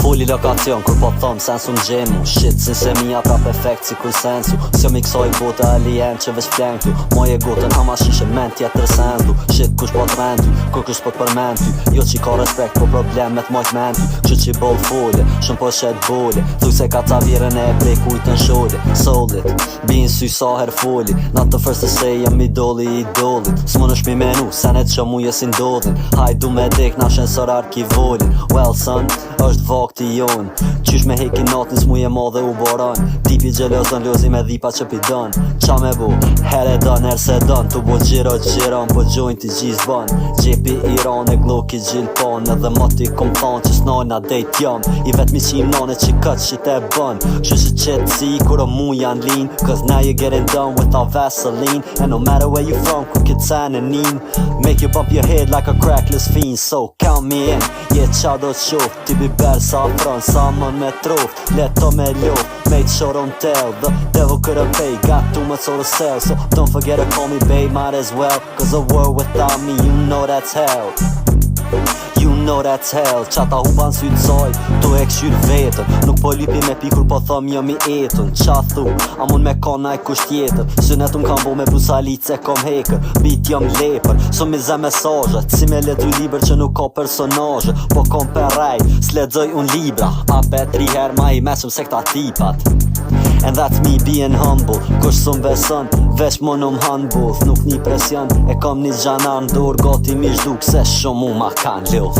Foli lokacion kur po thom sensu m'gjemu Shit si se mija prap efekt si kur sensu S'jo mi kësoj bote alien që veç flen këtu Moje gotën ama shishe men tjetër sendu Shit kush po t'rendu, kur kush po t'përmendu Jo që ka respekt po problemet mojt mendu Që që bol folje, shumë po shet bole Thuj se ka ca virën e prej kujtën shole Solid, bin sy sa her foli Not the first to say jam idoli S'mon është mi menu, senet që mu jesin dodhin Hajdu me dek na shensor arkivolin Well son, është vakti jon Qysh me heki natin s'mu je madhe u boran Tipi gjelozon lozi me dhipa që pidon Qa me bu, her e don, her se don Tu bo gjiron, po gjojnë t'i gjizë ban Gjepi Iran e gloki gjilpan Edhe moti kom than që s'najna dejt jam I vet mi qim nane që kët shit e ban Qysh që qëtë si kur o mu janë lin Cause now you're getting done without Vaseline And no matter where you from, ku këtë sen e nin Make you bump your head like a crackless fiend So count me in, yeah qa do t'shof Ti bi ber sa fron, sa mën me troft Leto me lof, mate sure don't tell The devil could've paid, got too much soul to sell So don't forget to call me babe, might as well Cause a world without me, you know that's hell You know that's hell Qata huban sy t'soj, tu e këshyr vetën Nuk po lipi me pikur po thom jam I etën Qa thu, a mun me kona e kusht tjetër Synet m'kam bo me brusalit se kom hekër Bit jam lepër, so mi zem mesazhet Si me ledzuj liber që nuk ka personazhe Po kom per rej, s'ledzoj un libra A bet 3 her ma I mesëm se këta tipat And that's me being humble Kush s'm beson, veç mon humble Nuk një presion, e kom një gjanar ndor Gati mi zhduk se shumë mu ma kan ljoth